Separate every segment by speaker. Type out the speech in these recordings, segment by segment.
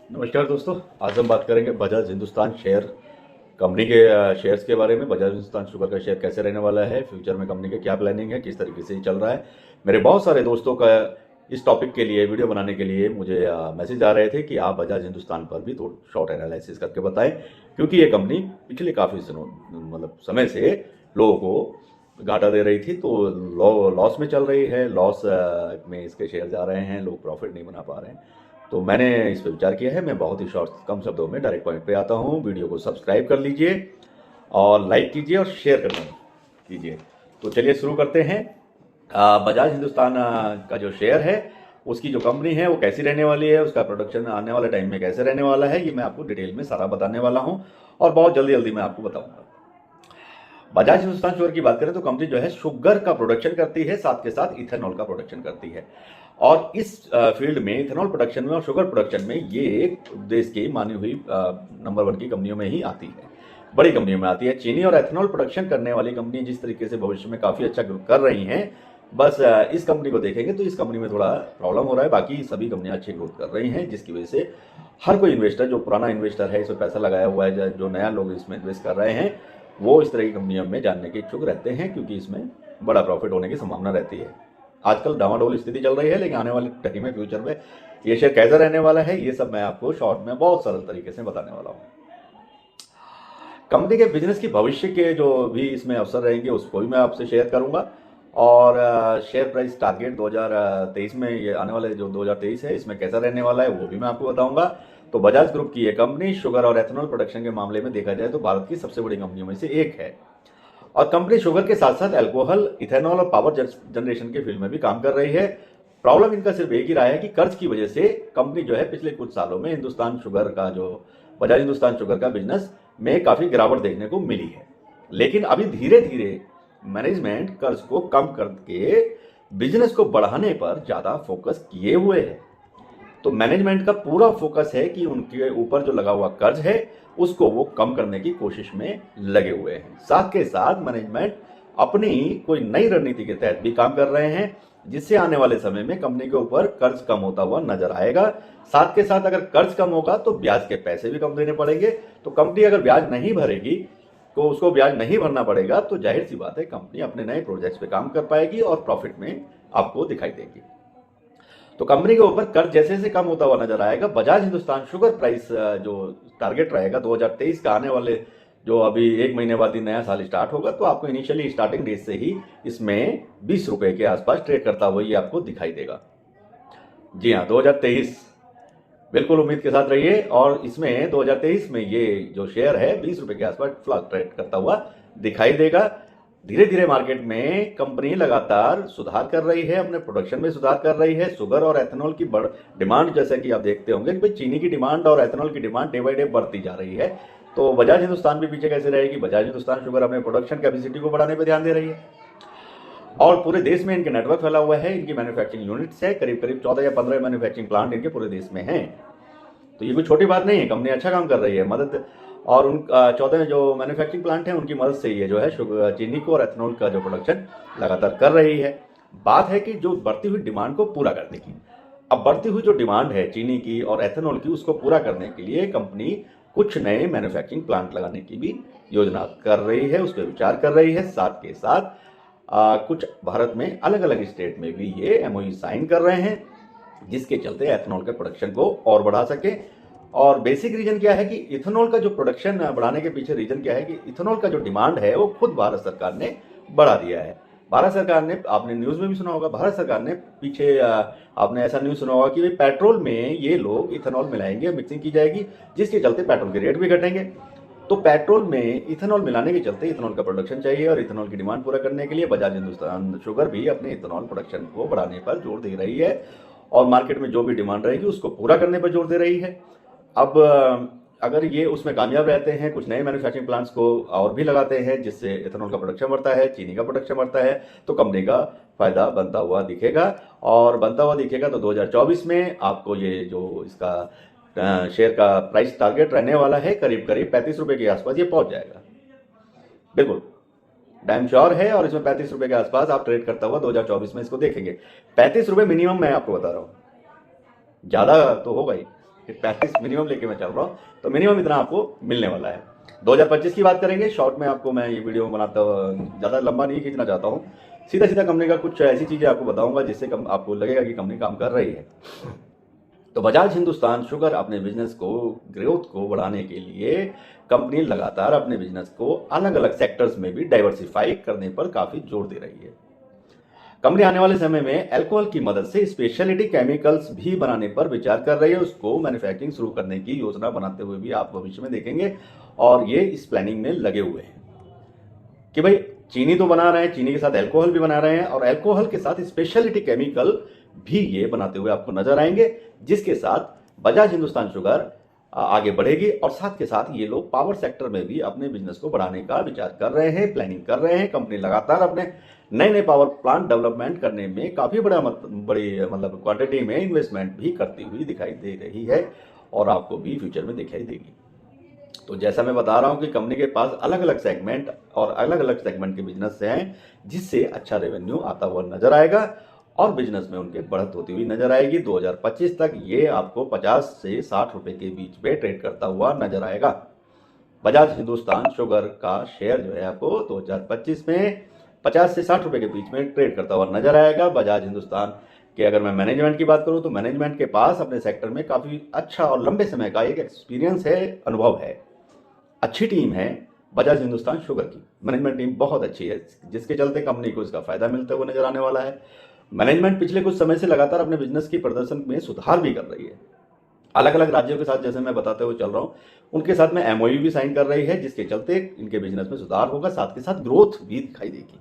Speaker 1: नमस्कार दोस्तों। आज हम बात करेंगे बजाज हिंदुस्तान शेयर कंपनी के शेयर्स के बारे में। बजाज हिंदुस्तान शुगर का शेयर कैसे रहने वाला है, फ्यूचर में कंपनी का क्या प्लानिंग है, किस तरीके से ये चल रहा है। मेरे बहुत सारे दोस्तों का इस टॉपिक के लिए वीडियो बनाने के लिए मुझे मैसेज आ रहे थे कि आप बजाज हिंदुस्तान पर भी थोड़ा शॉर्ट एनालिसिस करके बताएं, क्योंकि ये कंपनी पिछले काफ़ी मतलब समय से लोगों को घाटा दे रही थी, तो लॉस में चल रही है। लॉस में इसके शेयर जा रहे हैं, लोग प्रॉफिट नहीं बना पा रहे हैं। तो मैंने इस पर विचार किया है। मैं बहुत ही शॉर्ट कम शब्दों में डायरेक्ट पॉइंट पे आता हूँ। वीडियो को सब्सक्राइब कर लीजिए और लाइक कीजिए और शेयर करना कीजिए। तो चलिए शुरू करते हैं। बजाज हिंदुस्तान का जो शेयर है, उसकी जो कंपनी है वो कैसी रहने वाली है, उसका प्रोडक्शन आने वाले टाइम में कैसे रहने वाला है, ये मैं आपको डिटेल में सारा बताने वाला हूँ और बहुत जल्दी जल्दी मैं आपको बताऊंगा। बजाज हिंदुस्तान शुगर की बात करें तो कंपनी जो है शुगर का प्रोडक्शन करती है, साथ के साथ इथेनॉल का प्रोडक्शन करती है। और इस फील्ड में, इथेनॉल प्रोडक्शन में और शुगर प्रोडक्शन में, ये देश की मानी हुई नंबर 1 की कंपनियों में ही आती है, बड़ी कंपनियों में आती है। चीनी और एथेनॉल प्रोडक्शन करने वाली कंपनी जिस तरीके से भविष्य में काफ़ी अच्छा ग्रो कर रही हैं, बस इस कंपनी को देखेंगे तो इस कंपनी में थोड़ा प्रॉब्लम हो रहा है। बाकी सभी कंपनियां अच्छी ग्रोथ कर रही हैं, जिसकी वजह से हर कोई इन्वेस्टर, जो पुराना इन्वेस्टर है, इसमें पैसा लगाया हुआ है, जो नया लोग इसमें इन्वेस्ट कर रहे हैं, वो इस तरह की कंपनियों में जानने के इच्छुक रहते हैं, क्योंकि इसमें बड़ा प्रॉफिट होने की संभावना रहती है। आजकल डामाडोल स्थिति चल रही है, लेकिन आने वाले टाइम में, फ्यूचर में ये शेयर कैसा रहने वाला है, ये सब मैं आपको शॉर्ट में बहुत सरल तरीके से बताने वाला हूँ। कंपनी के बिजनेस की भविष्य के जो भी इसमें अवसर रहेंगे उसको भी मैं आपसे शेयर करूंगा। और शेयर प्राइस टारगेट 2023 में, ये आने वाले जो 2023 है, इसमें कैसा रहने वाला है वो भी मैं आपको बताऊंगा। तो बजाज ग्रुप की ये कंपनी शुगर और एथेनॉल प्रोडक्शन के मामले में देखा जाए तो भारत की सबसे बड़ी कंपनियों में से एक है। और कंपनी शुगर के साथ साथ अल्कोहल, इथेनॉल और पावर जनरेशन के फील्ड में भी काम कर रही है। प्रॉब्लम इनका सिर्फ एक ही रहा है कि कर्ज की वजह से कंपनी जो है पिछले कुछ सालों में हिंदुस्तान शुगर का, जो बजाज हिंदुस्तान शुगर का बिजनेस में काफी गिरावट देखने को मिली है। लेकिन अभी धीरे धीरे मैनेजमेंट कर्ज को कम करके बिजनेस को बढ़ाने पर ज्यादा फोकस किए हुए है। तो मैनेजमेंट का पूरा फोकस है कि उनके ऊपर जो लगा हुआ कर्ज है उसको वो कम करने की कोशिश में लगे हुए हैं। साथ के साथ मैनेजमेंट अपनी कोई नई रणनीति के तहत भी काम कर रहे हैं, जिससे आने वाले समय में कंपनी के ऊपर कर्ज कम होता हुआ नजर आएगा। साथ के साथ अगर कर्ज कम होगा तो ब्याज के पैसे भी कम देने पड़ेंगे। तो कंपनी अगर ब्याज नहीं भरेगी, तो उसको ब्याज नहीं भरना पड़ेगा, तो जाहिर सी बात है कंपनी अपने नए प्रोजेक्ट्स पे काम कर पाएगी और प्रॉफिट में आपको दिखाई देगी। तो कंपनी के ऊपर कर्ज जैसे जैसे कम होता हुआ नजर आएगा, बजाज हिंदुस्तान शुगर प्राइस जो टारगेट रहेगा 2023 का, आने वाले जो अभी 1 महीने बाद ही नया साल स्टार्ट होगा, तो आपको इनिशियली स्टार्टिंग डेट से ही इसमें 20 रुपए के आसपास ट्रेड करता हुआ ये आपको दिखाई देगा। जी हाँ, 2023 बिल्कुल उम्मीद के साथ रहिए। और इसमें 2023 में ये जो शेयर है 20 रुपए के आसपास फ्लैट ट्रेड करता हुआ दिखाई देगा। धीरे धीरे मार्केट में कंपनी लगातार सुधार कर रही है, अपने प्रोडक्शन में सुधार कर रही है। शुगर और एथेनॉल की डिमांड, जैसे कि आप देखते होंगे कि भाई चीनी की डिमांड और एथेनॉल की डिमांड डे बाई डे बढ़ती जा रही है। तो बजाज हिंदुस्तान भी पीछे कैसे रहेगी? बजाज हिंदुस्तान शुगर अपने प्रोडक्शन कैपेसिटी को बढ़ाने पर ध्यान दे रही है और पूरे देश में इनके नेटवर्क फैला हुआ है। इनकी मैन्युफैक्चरिंग यूनिट्स है, करीब करीब 14 या 15 मैन्युफैक्चरिंग प्लांट इनके पूरे देश में हैं। तो ये कोई छोटी बात नहीं है, कंपनी अच्छा काम कर रही है। मदद और उन 14 जो मैन्युफैक्चरिंग प्लांट हैं उनकी मदद से ये जो है शुगर, चीनी को और एथेनॉल का जो प्रोडक्शन लगातार कर रही है। बात है कि जो बढ़ती हुई डिमांड को पूरा करने की, अब बढ़ती हुई जो डिमांड है चीनी की और एथेनॉल की, उसको पूरा करने के लिए कंपनी कुछ नए मैन्युफैक्चरिंग प्लांट लगाने की भी योजना कर रही है, उस पर विचार कर रही है। साथ के साथ कुछ भारत में अलग अलग स्टेट में भी ये एमओयू साइन कर रहे हैं, जिसके चलते एथेनॉल के प्रोडक्शन को और बढ़ा सके। और बेसिक रीजन क्या है कि इथेनॉल का जो प्रोडक्शन बढ़ाने के पीछे रीजन क्या है कि इथेनॉल का जो डिमांड है वो खुद भारत सरकार ने बढ़ा दिया है। भारत सरकार ने, आपने न्यूज में भी सुना होगा, भारत सरकार ने पीछे आपने ऐसा न्यूज सुना होगा कि पेट्रोल में ये लोग इथेनॉल मिलाएंगे, मिक्सिंग की जाएगी, जिसके चलते पेट्रोल के रेट भी घटेंगे। तो पेट्रोल में इथेनॉल मिलाने के चलते इथेनॉल का प्रोडक्शन चाहिए और इथेनॉल की डिमांड पूरा करने के लिए बजाज हिंदुस्तान शुगर भी अपने इथेनॉल प्रोडक्शन को बढ़ाने पर जोर दे रही है और मार्केट में जो भी डिमांड रहेगी उसको पूरा करने पर जोर दे रही है। अब अगर ये उसमें कामयाब रहते हैं, कुछ नए मैन्युफैक्चरिंग प्लांट्स को और भी लगाते हैं, जिससे इथेनॉल का प्रोडक्शन बढ़ता है, चीनी का प्रोडक्शन बढ़ता है, तो कंपनी का फायदा बनता हुआ दिखेगा। और बनता हुआ दिखेगा तो 2024 में आपको ये जो इसका शेयर का प्राइस टारगेट रहने वाला है, करीब करीब 35 रुपए के आसपास ये पहुंच जाएगा। बिल्कुल डैम श्योर है। और इसमें 35 रुपए के आसपास आप ट्रेड करता हुआ 2024 में इसको देखेंगे। 35 रुपए मिनिमम मैं आपको बता रहा हूँ, ज्यादा तो होगा ही। 35 मिनिमम लेके मैं चल रहा हूँ, तो मिनिमम इतना आपको मिलने वाला है। 2025 की बात करेंगे, शॉर्ट में आपको मैं ये वीडियो बनाता ज़्यादा लंबा नहीं खींचना चाहता हूँ, सीधा सीधा कंपनी का कुछ ऐसी चीज़ें आपको बताऊंगा जिससे आपको लगेगा कि कंपनी काम कर रही है। तो बजाज हिंदुस्तान शुगर अपने बिजनेस को, ग्रोथ को बढ़ाने के लिए कंपनी लगातार अपने बिजनेस को अलग अलग सेक्टर्स में भी डाइवर्सिफाई करने पर काफी जोर दे रही है। कंपनी आने वाले समय में अल्कोहल की मदद से स्पेशलिटी केमिकल्स भी बनाने पर विचार कर रही है। उसको मैन्युफैक्चरिंग शुरू करने की योजना बनाते हुए भी आप भविष्य में देखेंगे, और ये इस प्लानिंग में लगे हुए हैं कि भाई चीनी तो बना रहे हैं, चीनी के साथ अल्कोहल भी बना रहे हैं, और अल्कोहल के साथ स्पेशलिटी केमिकल भी ये बनाते हुए आपको नजर आएंगे, जिसके साथ बजाज हिंदुस्तान शुगर आगे बढ़ेगी। और साथ के साथ ये लोग पावर सेक्टर में भी अपने बिजनेस को बढ़ाने का विचार कर रहे हैं, प्लानिंग कर रहे हैं। कंपनी लगातार अपने नए नए पावर प्लांट डेवलपमेंट करने में काफी बड़ी क्वांटिटी में इन्वेस्टमेंट भी करती हुई दिखाई दे रही है, और आपको भी फ्यूचर में दिखाई देगी। तो जैसा मैं बता रहा हूं कि कंपनी के पास अलग अलग सेगमेंट और अलग अलग सेगमेंट के बिजनेस हैं, जिससे अच्छा रेवेन्यू आता हुआ नजर आएगा और बिजनेस में उनके बढ़त होती हुई नजर आएगी। 2025 तक ये आपको 50 से 60 रुपए के बीच में ट्रेड करता हुआ नजर आएगा। बजाज हिंदुस्तान शुगर का शेयर जो है आपको 2025 में 50 से 60 रुपए के बीच में ट्रेड करता हुआ नजर आएगा। बजाज हिंदुस्तान के अगर मैं मैनेजमेंट की बात करूं तो मैनेजमेंट के पास अपने सेक्टर में काफी अच्छा और लंबे समय का एक एक्सपीरियंस है, अनुभव है। अच्छी टीम है बजाज हिंदुस्तान शुगर की, मैनेजमेंट टीम बहुत अच्छी है, जिसके चलते कंपनी को इसका फायदा मिलता हुआ नजर आने वाला है। मैनेजमेंट पिछले कुछ समय से लगातार अपने बिजनेस की प्रदर्शन में सुधार भी कर रही है। अलग अलग राज्यों के साथ, जैसे मैं बताते हुए चल रहा हूं, उनके साथ में एमओयू भी साइन कर रही है, जिसके चलते इनके बिजनेस में सुधार होगा, साथ के साथ ग्रोथ भी दिखाई देगी।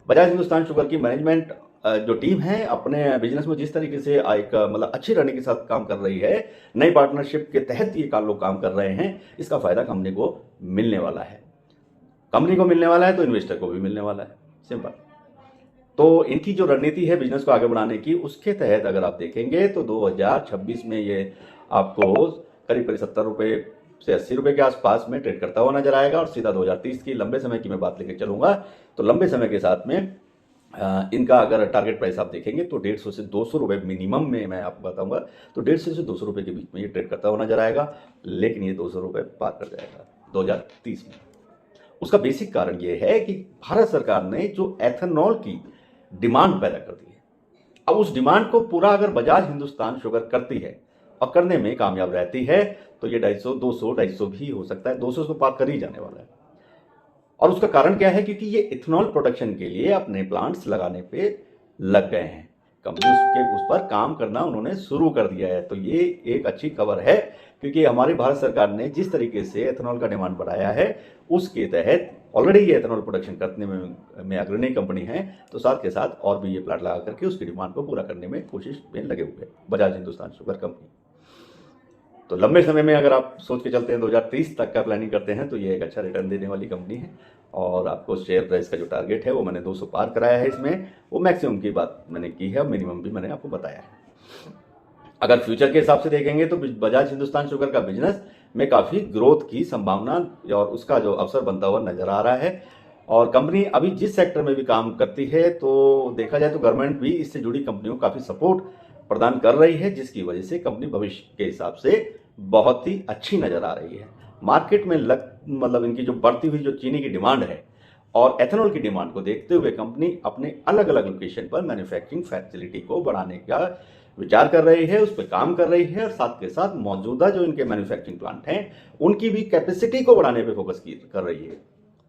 Speaker 1: बजाज हिंदुस्तान शुगर की मैनेजमेंट जो टीम है अपने बिजनेस में जिस तरीके से एक अच्छी रनिंग के साथ काम कर रही है, नई पार्टनरशिप के तहत ये लोग काम कर रहे हैं, इसका फायदा कंपनी को मिलने वाला है। कंपनी को मिलने वाला है तो इन्वेस्टर को भी मिलने वाला है, सिंपल। तो इनकी जो रणनीति है बिजनेस को आगे बढ़ाने की, उसके तहत अगर आप देखेंगे तो 2026 में ये आपको करीब करीब 70 रुपए से 80 रुपए के आसपास में ट्रेड करता हुआ नजर आएगा। और सीधा 2030 की लंबे समय की मैं बात लेकर चलूंगा, तो लंबे समय के साथ में इनका अगर टारगेट प्राइस आप देखेंगे तो 150 से 200 रुपए मिनिमम में मैं आपको बताऊंगा, तो 150 से 200 रुपए के बीच में ये ट्रेड करता हुआ नजर आएगा। लेकिन ये 200 रुपए पार कर जाएगा 2030 में। उसका बेसिक कारण ये है कि भारत सरकार ने जो एथेनॉल की डिमांड पैदा कर दी है, अब उस डिमांड को पूरा अगर बजाज हिंदुस्तान शुगर करती है और करने में कामयाब रहती है, तो ये 250, 250 भी हो सकता है, 200 को पार कर ही जाने वाला है। और उसका कारण क्या है? क्योंकि ये इथेनॉल प्रोडक्शन के लिए अपने प्लांट्स लगाने पे लग गए हैं, कंपनी उस पर काम करना उन्होंने शुरू कर दिया है। तो ये एक अच्छी खबर है, क्योंकि हमारी भारत सरकार ने जिस तरीके से एथेनॉल का डिमांड बढ़ाया है, उसके तहत ऑलरेडी ये एथेनॉल प्रोडक्शन करने में अग्रणी कंपनी है, तो साथ के साथ और भी ये प्लांट लगा करके उसकी डिमांड को पूरा करने में कोशिश में लगे हुए बजाज हिंदुस्तान शुगर कंपनी। तो लंबे समय में अगर आप सोच के चलते हैं 2030 तक का प्लानिंग करते हैं, तो ये एक अच्छा रिटर्न देने वाली कंपनी है। और आपको शेयर प्राइस का जो टारगेट है वो मैंने 200 पार कराया है, इसमें वो मैक्सिमम की बात मैंने की है, मिनिमम भी मैंने आपको बताया है। अगर फ्यूचर के हिसाब से देखेंगे तो बजाज हिंदुस्तान शुगर का बिजनेस में काफ़ी ग्रोथ की संभावना और उसका जो अवसर बनता हुआ नजर आ रहा है। और कंपनी अभी जिस सेक्टर में भी काम करती है, तो देखा जाए तो गवर्नमेंट भी इससे जुड़ी कंपनियों को काफ़ी सपोर्ट प्रदान कर रही है, जिसकी वजह से कंपनी भविष्य के हिसाब से बहुत ही अच्छी नजर आ रही है। मार्केट में इनकी जो बढ़ती हुई जो चीनी की डिमांड है और एथेनॉल की डिमांड को देखते हुए कंपनी अपने अलग अलग लोकेशन पर मैन्युफैक्चरिंग फैसिलिटी को बढ़ाने का विचार कर रही है, उस पर काम कर रही है। और साथ के साथ मौजूदा जो इनके मैन्युफैक्चरिंग प्लांट हैं, उनकी भी कैपेसिटी को बढ़ाने पे फोकस कर रही है।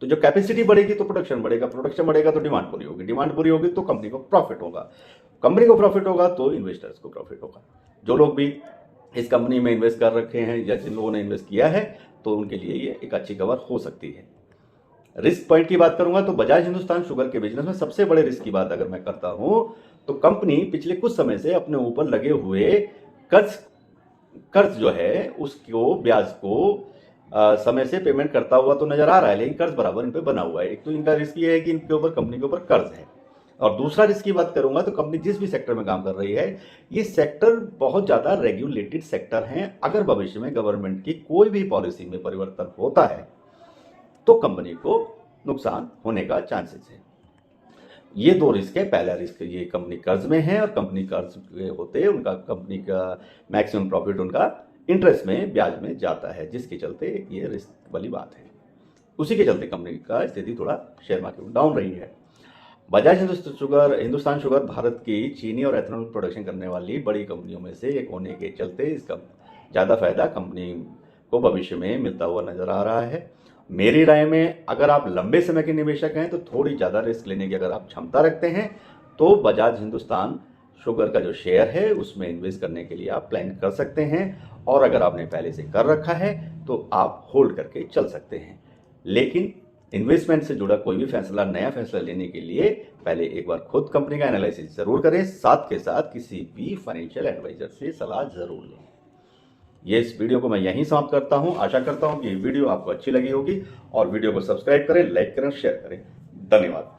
Speaker 1: तो जो कैपेसिटी बढ़ेगी तो प्रोडक्शन बढ़ेगा, प्रोडक्शन बढ़ेगा तो डिमांड पूरी होगी, डिमांड पूरी होगी तो कंपनी को प्रॉफिट होगा, कंपनी को प्रॉफिट होगा तो इन्वेस्टर्स को प्रॉफिट होगा। जो लोग भी इस कंपनी में इन्वेस्ट कर रखे हैं या जिन लोगों ने इन्वेस्ट किया है, तो उनके लिए ये एक अच्छी खबर हो सकती है। रिस्क पॉइंट की बात करूंगा तो बजाज हिंदुस्तान शुगर के बिजनेस में सबसे बड़े रिस्क की बात अगर मैं करता हूं, तो कंपनी पिछले कुछ समय से अपने ऊपर लगे हुए कर्ज जो है उसको, ब्याज को समय से पेमेंट करता हुआ तो नजर आ रहा है, लेकिन कर्ज बराबर इन पे बना हुआ है। एक तो इनका रिस्क ये है कि इनके ऊपर, कंपनी के ऊपर कर्ज है। और दूसरा रिस्क की बात करूंगा तो कंपनी जिस भी सेक्टर में काम कर रही है, ये सेक्टर बहुत ज्यादा रेगुलेटेड सेक्टर हैं। अगर भविष्य में गवर्नमेंट की कोई भी पॉलिसी में परिवर्तन होता है तो कंपनी को नुकसान होने का चांसेस है। ये दो रिस्क है। पहला रिस्क ये कंपनी कर्ज में है और कंपनी कर्ज के होते उनका कंपनी का मैक्सिमम प्रॉफिट उनका इंटरेस्ट में ब्याज में जाता है, जिसके चलते ये रिस्क वाली बात है। उसी के चलते कंपनी का स्थिति थोड़ा शेयर मार्केट में डाउन रही है। बजाज हिंदुस्तान शुगर भारत की चीनी और एथेनॉल प्रोडक्शन करने वाली बड़ी कंपनियों में से एक होने के चलते इसका ज़्यादा फायदा कंपनी को भविष्य में मिलता हुआ नजर आ रहा है। मेरी राय में अगर आप लंबे समय के निवेशक हैं तो थोड़ी ज़्यादा रिस्क लेने की अगर आप क्षमता रखते हैं तो बजाज हिंदुस्तान शुगर का जो शेयर है उसमें इन्वेस्ट करने के लिए आप प्लान कर सकते हैं, और अगर आपने पहले से कर रखा है तो आप होल्ड करके चल सकते हैं। लेकिन इन्वेस्टमेंट से जुड़ा कोई भी फैसला, नया फैसला लेने के लिए पहले एक बार खुद कंपनी का एनालिसिस जरूर करें, साथ के साथ किसी भी फाइनेंशियल एडवाइजर से सलाह जरूर लें। ये इस वीडियो को मैं यहीं समाप्त करता हूं। आशा करता हूं कि ये वीडियो आपको अच्छी लगी होगी, और वीडियो को सब्सक्राइब करें, लाइक करें, शेयर करें। धन्यवाद।